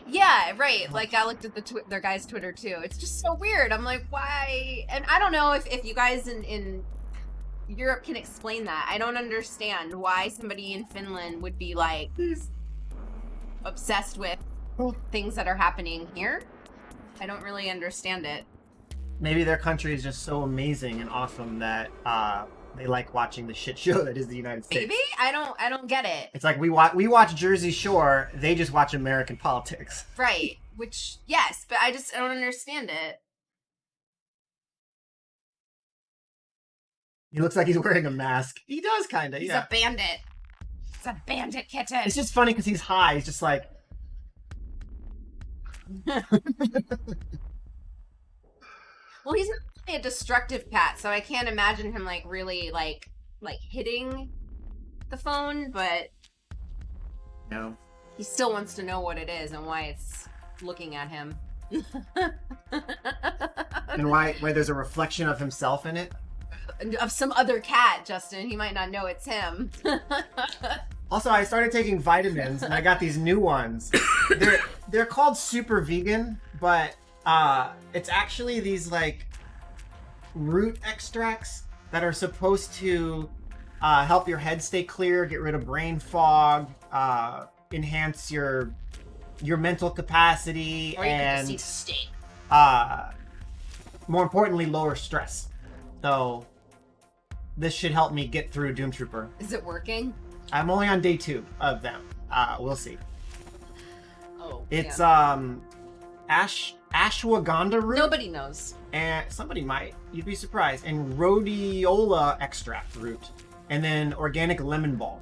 Yeah, right. Like I looked at their guy's Twitter too. It's just so weird. I'm like, why? And I don't know if you guys in Europe can explain that. I don't understand why somebody in Finland would be like obsessed with things that are happening here. I don't really understand it. Maybe their country is just so amazing and awesome that they like watching the shit show that is the United States. Maybe I don't get it. It's like we watch Jersey Shore, they just watch American politics. Right. Which yes, but I don't understand it. He looks like he's wearing a mask. He does kind of. He's yeah. a bandit. It's a bandit kitten. It's just funny because he's high. He's just like. Well, he's a destructive cat, so I can't imagine him like really like hitting the phone, but No. he still wants to know what it is and why it's looking at him. And why there's a reflection of himself in it? Of some other cat, Justin. He might not know it's him. Also, I started taking vitamins and I got these new ones. They're called super vegan, but it's actually these like root extracts that are supposed to help your head stay clear, get rid of brain fog, enhance your mental capacity, Or you and can just eat steak. more importantly, lower stress. So this should help me get through Doomtrooper. Is it working? I'm only on day 2 of them. We'll see. Oh, It's yeah. ashwagandha root. Nobody knows. And somebody might. You'd be surprised. And rhodiola extract root. And then organic lemon balm.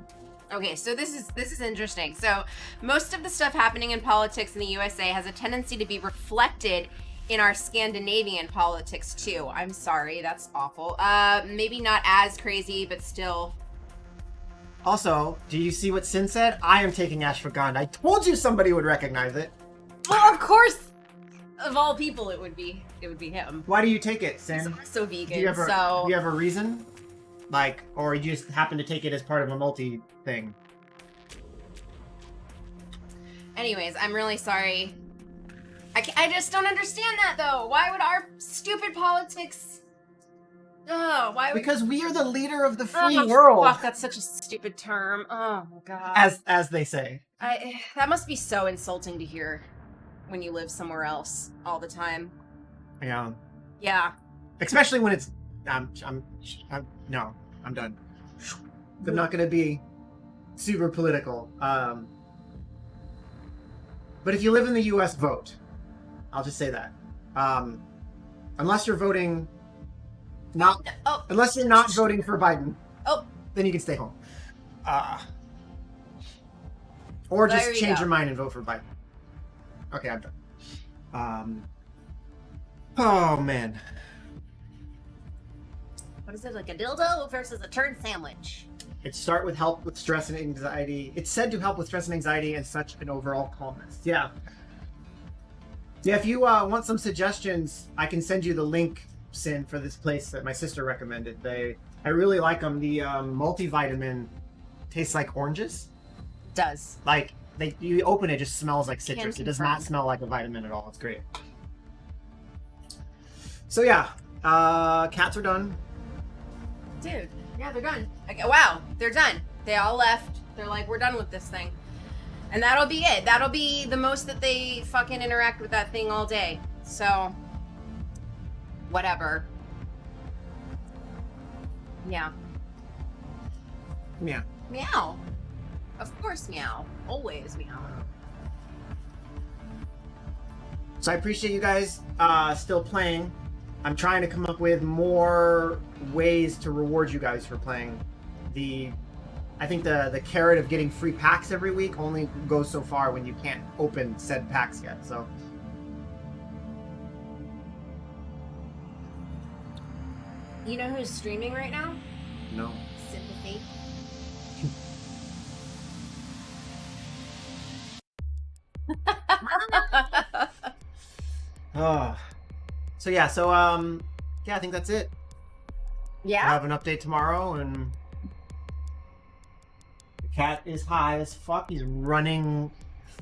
Okay, so this is interesting. So most of the stuff happening in politics in the USA has a tendency to be reflected in our Scandinavian politics too. I'm sorry, that's awful. Maybe not as crazy, but still. Also, do you see what Sin said? I am taking ashwagandha. I told you somebody would recognize it. Well, of course, of all people, it would be him. Why do you take it, Sin? He's also vegan, Do you have so a reason? Like, or you just happen to take it as part of a multi thing? anyways, I'm really sorry. I just don't understand that though. Why would our stupid politics? Oh, why would? Because we are the leader of the free Oh, world, fuck, that's such a stupid term. Oh my god. as they say. That must be so insulting to hear when you live somewhere else all the time. Yeah. Yeah. Especially when it's I'm no, I'm done. I'm not gonna be super political. But if you live in the US, vote. I'll just say that. Unless you're voting unless you're not voting for Biden. Oh. Then you can stay home. Or There just you change go. your mind and vote for Biden. Okay, I'm done. Oh man. What is it, like a dildo versus a turd sandwich? It start with help with stress and anxiety. It's said to help with stress and anxiety and such an overall calmness. Yeah. Yeah, if you want some suggestions, I can send you the link, Sin, for this place that my sister recommended. I really like them. The multivitamin tastes like oranges. It does. Like, you open it, it just smells like citrus. Can It does confirm. not smell like a vitamin at all. It's great. So yeah, cats are done. Dude, yeah, they're done. Okay, wow, they're done. They all left. They're like, we're done with this thing. And that'll be it. That'll be the most that they fucking interact with that thing all day. So, whatever. Yeah. Yeah. Meow. Of course, meow. Always meow. So I appreciate you guys still playing. I'm trying to come up with more ways to reward you guys for playing. I think the carrot of getting free packs every week only goes so far when you can't open said packs yet. So You know who's streaming right now? no. Sympathy. Oh. So yeah, I think that's it. Yeah. We'll have an update tomorrow, and the cat is high as fuck. He's running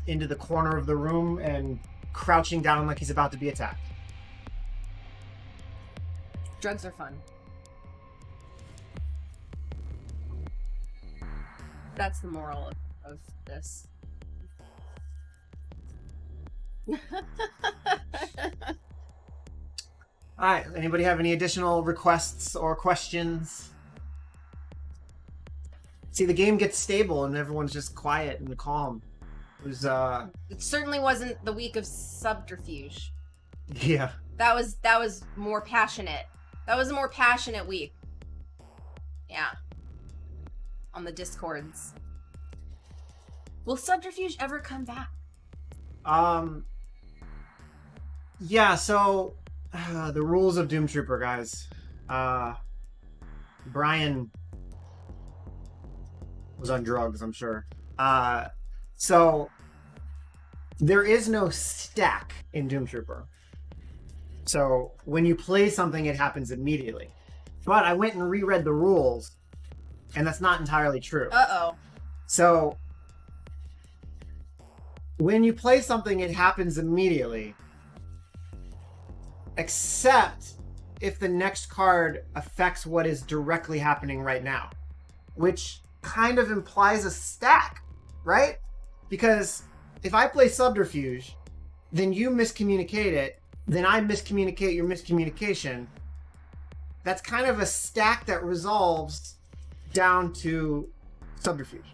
into the corner of the room and crouching down like he's about to be attacked. Drugs are fun. That's the moral of this. All right. Anybody have any additional requests or questions? See, the game gets stable and everyone's just quiet and calm. It was, It certainly wasn't the week of subterfuge. yeah. That was more passionate. That was a more passionate week. Yeah. On the Discords. Will subterfuge ever come back? Yeah, so the rules of Doomtrooper, guys. Brian was on drugs, I'm sure. So there is no stack in Doomtrooper. So when you play something, it happens immediately. But I went and reread the rules, and that's not entirely true. Uh-oh. So when you play something, it happens immediately. Except if the next card affects what is directly happening right now. Which kind of implies a stack, right? Because if I play Subterfuge, then you miscommunicate it, then I miscommunicate your miscommunication. That's kind of a stack that resolves down to Subterfuge.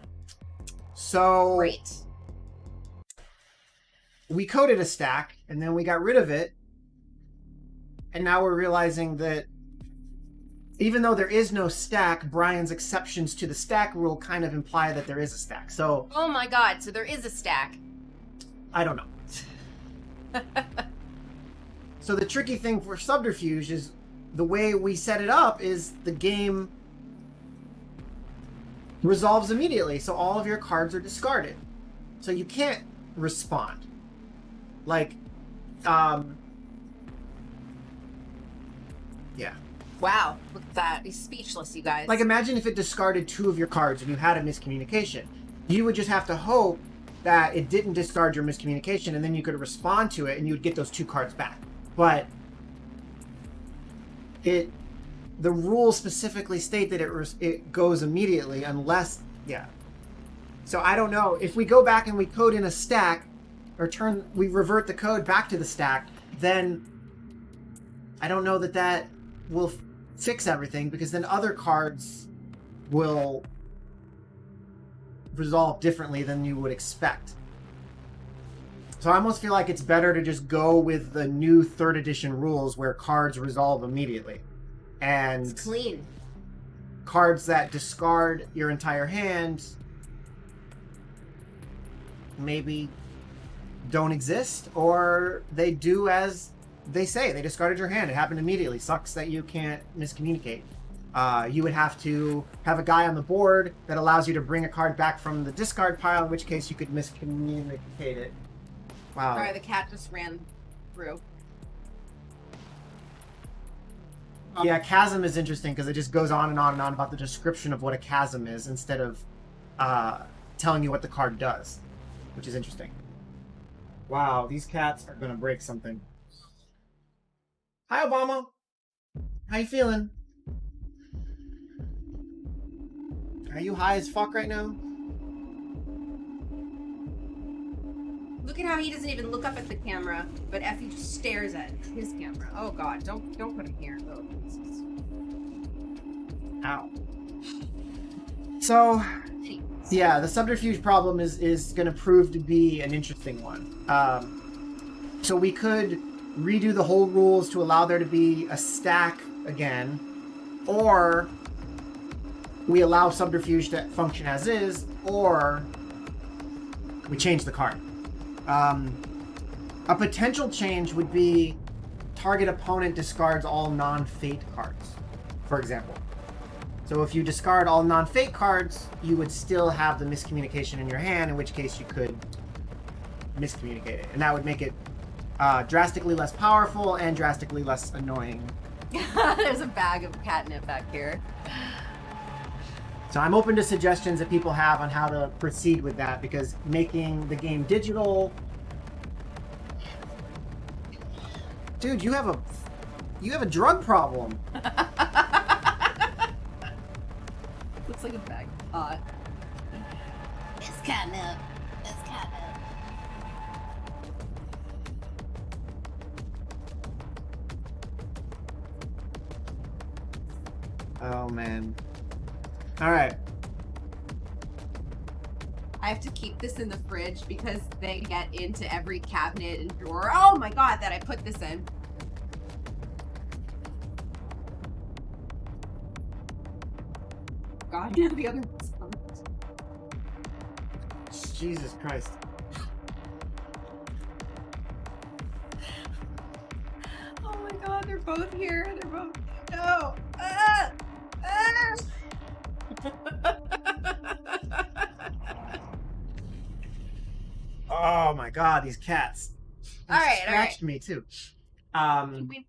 So Great. we coded a stack, and then we got rid of it, and now we're realizing that even though there is no stack, Brian's exceptions to the stack rule kind of imply that there is a stack. So Oh my god, so there is a stack. I don't know. So the tricky thing for Subterfuge is the way we set it up is the game resolves immediately, so all of your cards are discarded. So you can't respond. Like, yeah. Wow, look at that. He's speechless, you guys. Like, imagine if it discarded 2 of your cards and you had a miscommunication. You would just have to hope that it didn't discard your miscommunication, and then you could respond to it and you would get those 2 cards back. But the rules specifically state that it goes immediately unless, yeah. So I don't know. If we go back and we code in a stack, or we revert the code back to the stack, then I don't know that will fix everything, because then other cards will resolve differently than you would expect. So I almost feel like it's better to just go with the new 3rd edition rules where cards resolve immediately. And it's clean. Cards that discard your entire hand maybe don't exist, or they do as they say. They discarded your hand. It happened immediately. Sucks that you can't miscommunicate. You would have to have a guy on the board that allows you to bring a card back from the discard pile, in which case you could miscommunicate it. Wow. Sorry, the cat just ran through. Yeah, chasm is interesting because it just goes on and on and on about the description of what a chasm is instead of telling you what the card does, which is interesting. Wow, these cats are gonna break something. Hi, Obama. How you feeling? Are you high as fuck right now? Look at how he doesn't even look up at the camera, but Effie just stares at his camera. Oh god, don't put him here. Oh, Jesus. Ow. So, yeah, the subterfuge problem is going to prove to be an interesting one. So we could redo the whole rules to allow there to be a stack again, or we allow subterfuge to function as is, or we change the card. A potential change would be target opponent discards all non-fate cards, for example. So if you discard all non-fate cards, you would still have the miscommunication in your hand, in which case you could miscommunicate it. And that would make it drastically less powerful and drastically less annoying There's a bag of catnip back here. So I'm open to suggestions that people have on how to proceed with that, because making the game digital... Dude, you have a drug problem. Looks like a bag of pot. It's catnip. It's catnip. Oh, man. All right. I have to keep this in the fridge because they get into every cabinet and drawer. Oh my god, that I put this in. God, now the other one's coming. Jesus Christ. Oh my god, they're both here. They're both. No. Ah! Ah! Oh my God, these cats. They All right, scratched me too. Wait.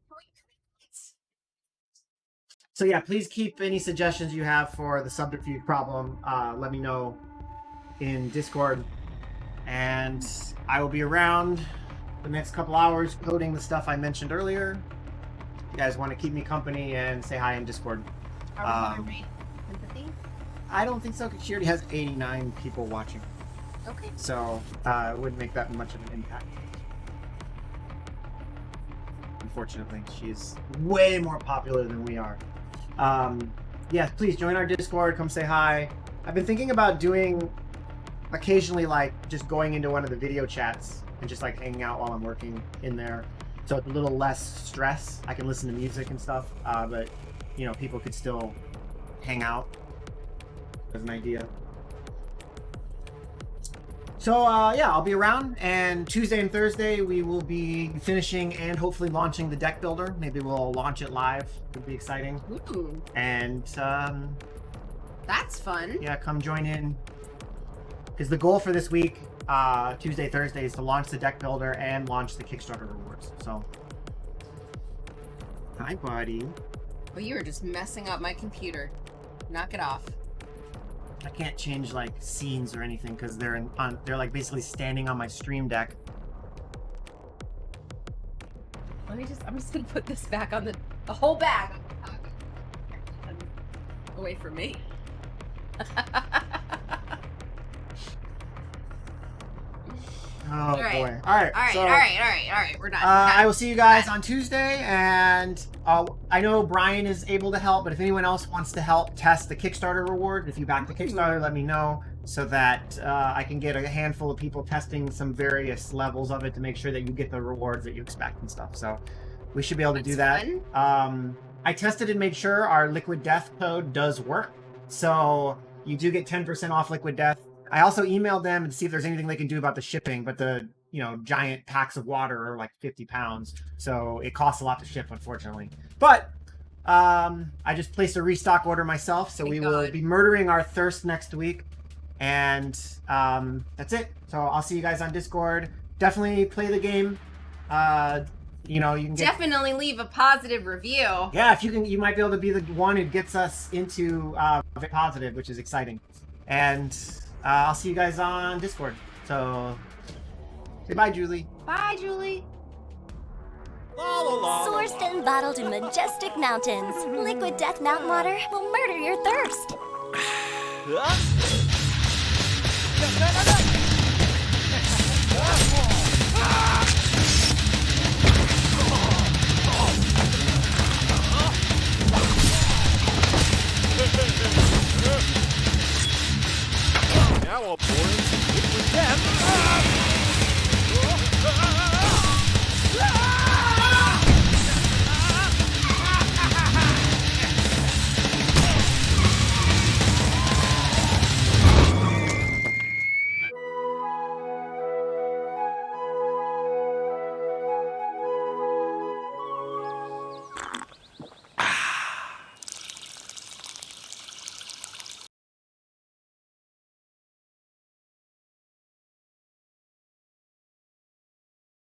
So yeah, please keep any suggestions you have for the subterfuge problem. Let me know in Discord, and I will be around the next couple hours coding the stuff I mentioned earlier. If you guys want to keep me company and say hi in Discord. Are we rate sympathy? I don't think so, because she already has 89 people watching. Okay. So it wouldn't make that much of an impact. Unfortunately, she's way more popular than we are. Yeah, please join our Discord. Come say hi. I've been thinking about doing occasionally, like, just going into one of the video chats and just like hanging out while I'm working in there. So it's a little less stress. I can listen to music and stuff, but you know, people could still hang out as an idea. So yeah, I'll be around, and Tuesday and Thursday we will be finishing and hopefully launching the deck builder. Maybe we'll launch it live. It'd be exciting. Ooh, And that's fun. yeah, come join in. Because the goal for this week, Tuesday, Thursday, is to launch the deck builder and launch the Kickstarter rewards. So, hi, buddy. Well, you were just messing up my computer. Knock it off. I can't change like scenes or anything because they're they're like basically standing on my stream deck. I'm just gonna put this back on the whole bag away from me. Oh right. boy! All right, All right. We're done. I will see you guys on Tuesday, and I know Brian is able to help, but if anyone else wants to help test the Kickstarter reward, if you back the Kickstarter, let me know so that I can get a handful of people testing some various levels of it to make sure that you get the rewards that you expect and stuff. So we should be able to do that. I tested and made sure our Liquid Death code does work, so you do get 10% off Liquid Death. I also emailed them to see if there's anything they can do about the shipping, but the giant packs of water are like 50 pounds, so it costs a lot to ship, unfortunately. But I just placed a restock order myself, so we will be murdering our thirst next week, and that's it. So I'll see you guys on Discord. Definitely play the game. You can definitely leave a positive review. Yeah, if you can, you might be able to be the one who gets us into positive, which is exciting. And I'll see you guys on Discord. So, say bye, Julie. Bye, Julie. Sourced and bottled in majestic mountains, Liquid Death Mountain Water will murder your thirst. Now I'll pour in some Liquid Death.